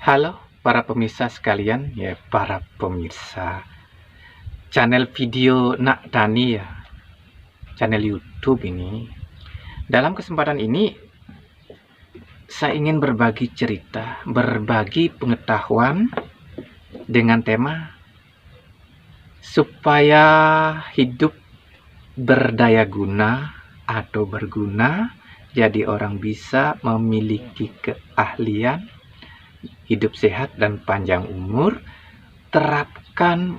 Halo para pemirsa sekalian, ya para pemirsa channel video Nak Dani ya, channel YouTube ini. Dalam kesempatan ini saya ingin berbagi cerita, berbagi pengetahuan dengan tema supaya hidup berdaya guna atau berguna, jadi orang bisa memiliki keahlian, hidup sehat dan panjang umur. Terapkan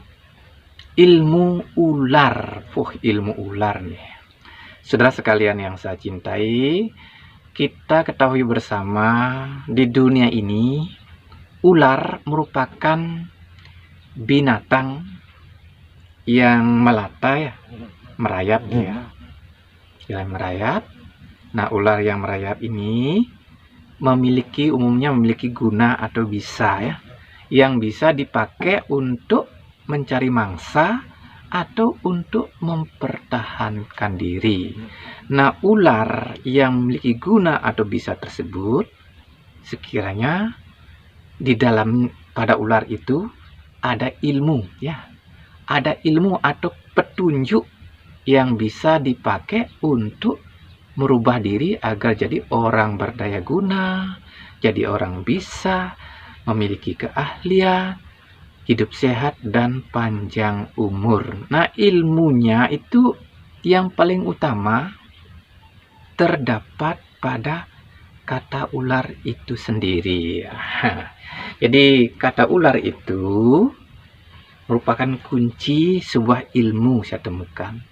ilmu ular. Ilmu ular nih. Saudara sekalian yang saya cintai, kita ketahui bersama di dunia ini ular merupakan binatang yang melata ya, merayap ya. Yang merayap. Nah, ular yang merayap ini umumnya memiliki guna atau bisa ya, yang bisa dipakai untuk mencari mangsa atau untuk mempertahankan diri. Nah, ular yang memiliki guna atau bisa tersebut, sekiranya di dalam pada ular itu ada ilmu ya, ada ilmu atau petunjuk yang bisa dipakai untuk merubah diri agar jadi orang berdaya guna, jadi orang bisa, memiliki keahlian, hidup sehat dan panjang umur. Nah, ilmunya itu yang paling utama terdapat pada kata ular itu sendiri. Jadi kata ular itu merupakan kunci sebuah ilmu saya temukan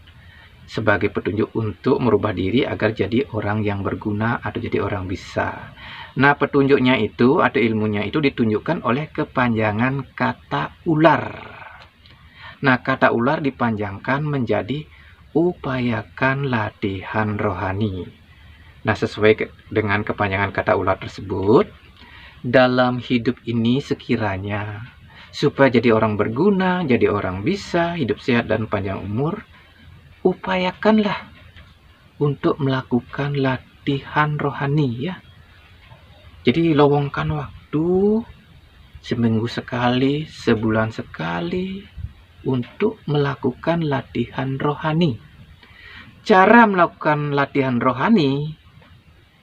sebagai petunjuk untuk merubah diri agar jadi orang yang berguna atau jadi orang bisa. Nah, petunjuknya itu atau ilmunya itu ditunjukkan oleh kepanjangan kata ular. Nah, kata ular dipanjangkan menjadi upayakan latihan rohani. Nah, sesuai dengan kepanjangan kata ular tersebut, dalam hidup ini sekiranya supaya jadi orang berguna, jadi orang bisa, hidup sehat dan panjang umur, upayakanlah untuk melakukan latihan rohani ya. Jadi lowongkan waktu seminggu sekali, sebulan sekali untuk melakukan latihan rohani. Cara melakukan latihan rohani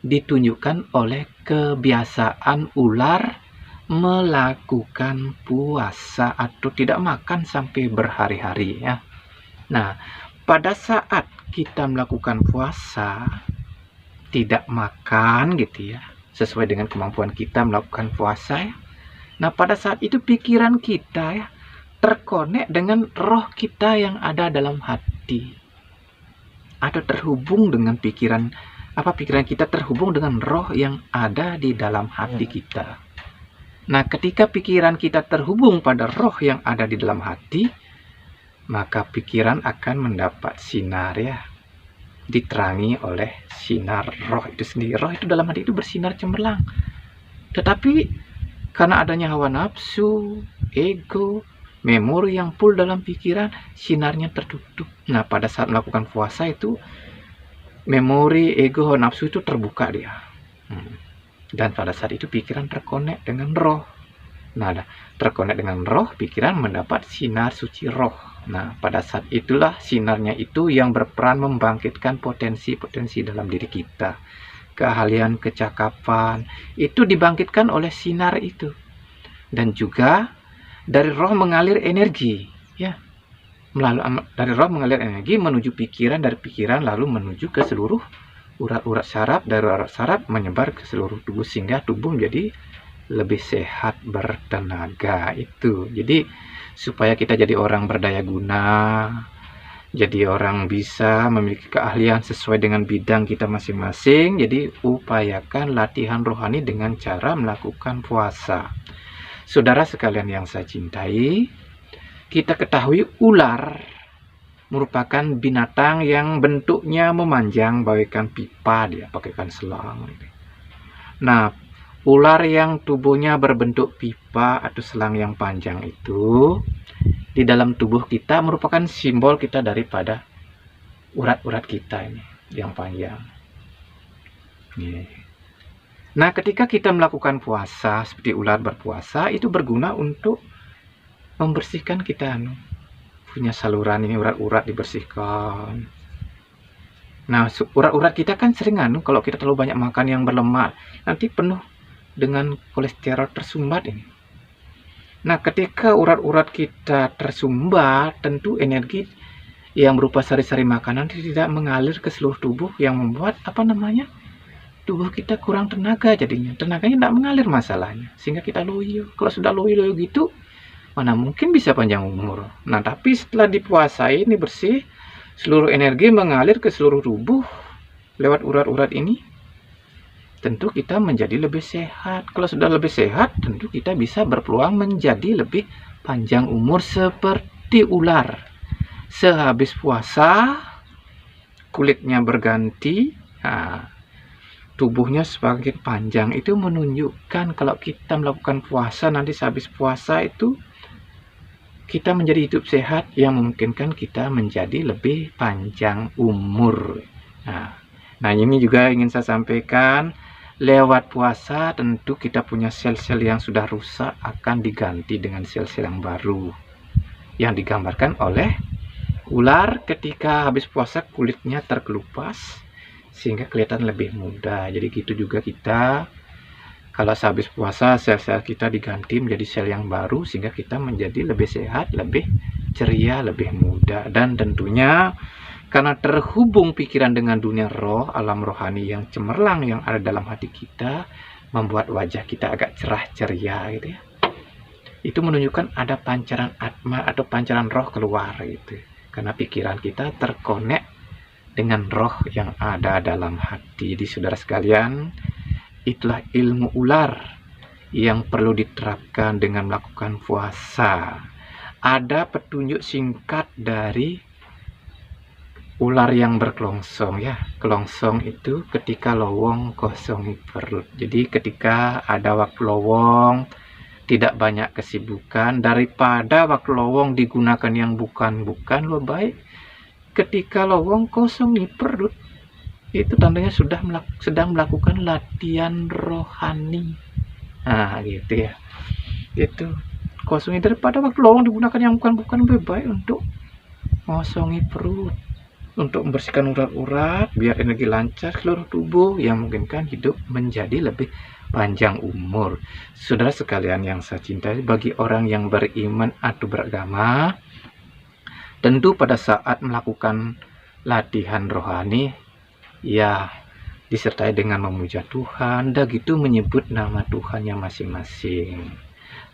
ditunjukkan oleh kebiasaan ular melakukan puasa atau tidak makan sampai berhari-hari ya. Nah, pada saat kita melakukan puasa, tidak makan gitu ya, sesuai dengan kemampuan kita melakukan puasa ya. Nah, pada saat itu pikiran kita ya terkonek dengan roh kita yang ada dalam hati. Atau terhubung dengan pikiran kita terhubung dengan roh yang ada di dalam hati kita. Nah, ketika pikiran kita terhubung pada roh yang ada di dalam hati, maka pikiran akan mendapat sinar ya, diterangi oleh sinar roh itu sendiri. Roh itu dalam hati itu bersinar cemerlang. Tetapi karena adanya hawa nafsu, ego, memori yang full dalam pikiran, sinarnya tertutup. Nah, pada saat melakukan puasa itu memori, ego, hawa nafsu itu terbuka dia. Dan pada saat itu pikiran terkonek dengan roh. Nah, terkonek dengan roh, pikiran mendapat sinar suci roh. Nah, pada saat itulah sinarnya itu yang berperan membangkitkan potensi-potensi dalam diri kita. Keahlian, kecakapan, itu dibangkitkan oleh sinar itu. Dan juga dari roh mengalir energi, ya. Dari roh mengalir energi menuju pikiran, dari pikiran lalu menuju ke seluruh urat-urat saraf, dari urat saraf menyebar ke seluruh tubuh sehingga tubuh menjadi lebih sehat, bertenaga itu. Jadi supaya kita jadi orang berdaya guna, jadi orang bisa memiliki keahlian sesuai dengan bidang kita masing-masing. Jadi upayakan latihan rohani dengan cara melakukan puasa. Saudara sekalian yang saya cintai, kita ketahui ular merupakan binatang yang bentuknya memanjang bagaikan pipa, dia pakaikan selang. Nah, ular yang tubuhnya berbentuk pipa atau selang yang panjang itu di dalam tubuh kita merupakan simbol kita daripada urat-urat kita ini yang panjang. Nih. Nah, ketika kita melakukan puasa seperti ular berpuasa, itu berguna untuk membersihkan kita punya saluran ini, urat-urat dibersihkan. Nah, urat-urat kita kan sering kalau kita terlalu banyak makan yang berlemak, nanti penuh dengan kolesterol tersumbat ini. Nah, ketika urat-urat kita tersumbat, tentu energi yang berupa sari-sari makanan tidak mengalir ke seluruh tubuh, yang membuat tubuh kita kurang tenaga, jadinya tenaganya tidak mengalir masalahnya, sehingga kita loyo. Kalau sudah loyo gitu, mana mungkin bisa panjang umur. Nah, tapi setelah dipuasai ini bersih, seluruh energi mengalir ke seluruh tubuh lewat urat-urat ini, tentu kita menjadi lebih sehat. Kalau sudah lebih sehat, tentu kita bisa berpeluang menjadi lebih panjang umur seperti ular. Sehabis puasa, kulitnya berganti, tubuhnya semakin panjang. Itu menunjukkan kalau kita melakukan puasa, nanti sehabis puasa itu kita menjadi hidup sehat yang memungkinkan kita menjadi lebih panjang umur. Nah, ini juga ingin saya sampaikan, lewat puasa tentu kita punya sel-sel yang sudah rusak akan diganti dengan sel-sel yang baru, yang digambarkan oleh ular ketika habis puasa kulitnya terkelupas sehingga kelihatan lebih muda. Jadi gitu juga kita, kalau sehabis puasa sel-sel kita diganti menjadi sel yang baru sehingga kita menjadi lebih sehat, lebih ceria, lebih muda. Dan tentunya karena terhubung pikiran dengan dunia roh, alam rohani yang cemerlang yang ada dalam hati kita, membuat wajah kita agak cerah ceria gitu ya. Itu menunjukkan ada pancaran atma atau pancaran roh keluar gitu. Karena pikiran kita terkonek dengan roh yang ada dalam hati. Jadi saudara sekalian, itulah ilmu ular yang perlu diterapkan dengan melakukan puasa. Ada petunjuk singkat dari ular yang berkelongsong ya. Kelongsong itu ketika lowong kosongi perut. Jadi ketika ada waktu lowong, tidak banyak kesibukan, daripada waktu lowong digunakan yang bukan-bukan, lebih baik ketika lowong kosongi perut, itu tandanya sedang melakukan latihan rohani. Nah, gitu ya. Itu kosongi, daripada waktu lowong digunakan yang bukan-bukan, lebih baik untuk kosongi perut, untuk membersihkan urat-urat biar energi lancar seluruh tubuh yang memungkinkan hidup menjadi lebih panjang umur. Saudara sekalian yang saya cintai, bagi orang yang beriman atau beragama, tentu pada saat melakukan latihan rohani, ya disertai dengan memuja Tuhan, dan gitu menyebut nama Tuhannya masing-masing.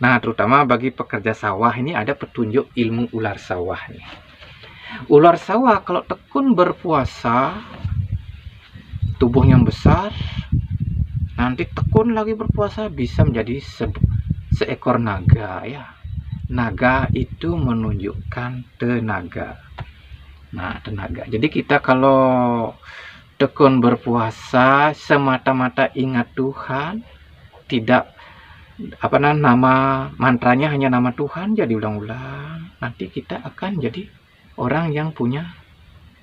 Nah, terutama bagi pekerja sawah ini ada petunjuk ilmu ular sawah nih. Ular sawah kalau tekun berpuasa, tubuh yang besar, nanti tekun lagi berpuasa bisa menjadi seekor naga ya. Naga itu menunjukkan tenaga. Nah, tenaga. Jadi kita kalau tekun berpuasa semata-mata ingat Tuhan, tidak nama mantranya hanya nama Tuhan, jadi ulang-ulang, nanti kita akan jadi orang yang punya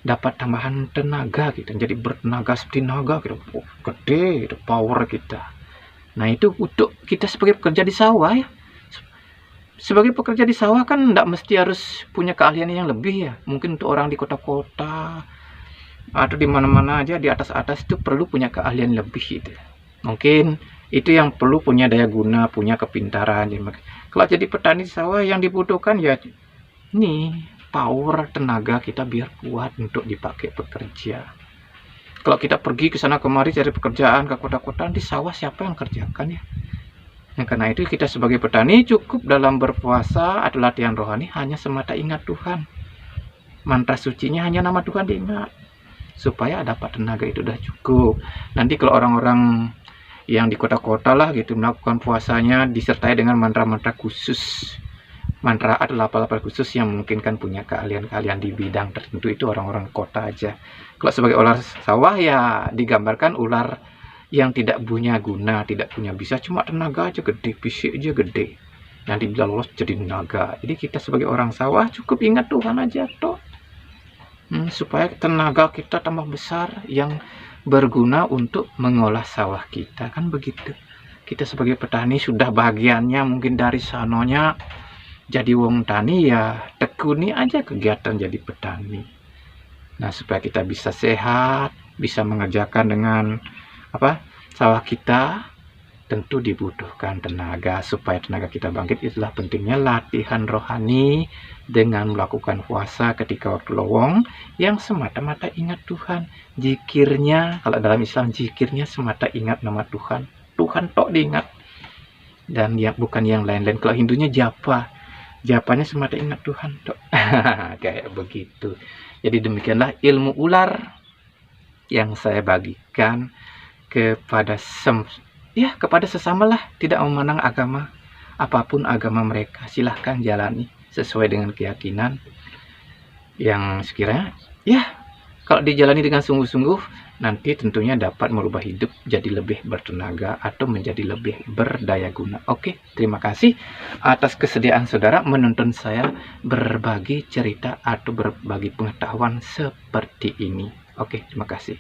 dapat tambahan tenaga gitu, jadi bertenaga seperti naga gitu, gede itu power kita. Nah, itu untuk kita sebagai pekerja di sawah ya. Sebagai pekerja di sawah kan tidak mesti harus punya keahlian yang lebih ya. Mungkin untuk orang di kota-kota atau di mana-mana aja di atas-atas itu perlu punya keahlian lebih gitu. Mungkin itu yang perlu punya daya guna, punya kepintaran. Kalau jadi petani sawah yang dibutuhkan ya ini power tenaga kita biar kuat untuk dipakai bekerja. Kalau kita pergi ke sana kemari cari pekerjaan ke kota-kota, di sawah siapa yang kerjakan ya? Nah, karena itu kita sebagai petani cukup dalam berpuasa atau latihan rohani hanya semata ingat Tuhan. Mantra sucinya hanya nama Tuhan diingat, supaya dapat tenaga itu udah cukup. Nanti kalau orang-orang yang di kota-kota lah gitu melakukan puasanya disertai dengan mantra-mantra khusus. Mantra adalah lafal khusus yang memungkinkan punya keahlian-keahlian di bidang tertentu, itu orang-orang kota aja. Kalau sebagai ular sawah ya digambarkan ular yang tidak punya guna, tidak punya bisa, cuma tenaga aja gede, fisik aja gede. Nanti bila lolos jadi naga. Jadi kita sebagai orang sawah cukup ingat Tuhan aja toh. Supaya tenaga kita tambah besar, yang berguna untuk mengolah sawah kita, kan begitu. Kita sebagai petani sudah bagiannya mungkin dari sanonya jadi wong tani, ya tekuni aja kegiatan jadi petani. Nah, supaya kita bisa sehat, bisa mengerjakan dengan sawah kita, tentu dibutuhkan tenaga. Supaya tenaga kita bangkit, itulah pentingnya latihan rohani dengan melakukan puasa ketika waktu lowong yang semata-mata ingat Tuhan. Zikirnya, kalau dalam Islam zikirnya semata ingat nama Tuhan. Tuhan tok diingat, dan ya bukan yang lain-lain. Kalau Hindunya japanya semata ingat Tuhan tok. Kayak begitu. Jadi demikianlah ilmu ular yang saya bagikan kepada kepada sesamalah, tidak memandang agama, apapun agama mereka, silahkan jalani sesuai dengan keyakinan yang sekiranya kalau dijalani dengan sungguh-sungguh, nanti tentunya dapat merubah hidup jadi lebih bertenaga atau menjadi lebih berdaya guna. Oke, terima kasih atas kesediaan saudara menonton saya berbagi cerita atau berbagi pengetahuan seperti ini. Oke, terima kasih.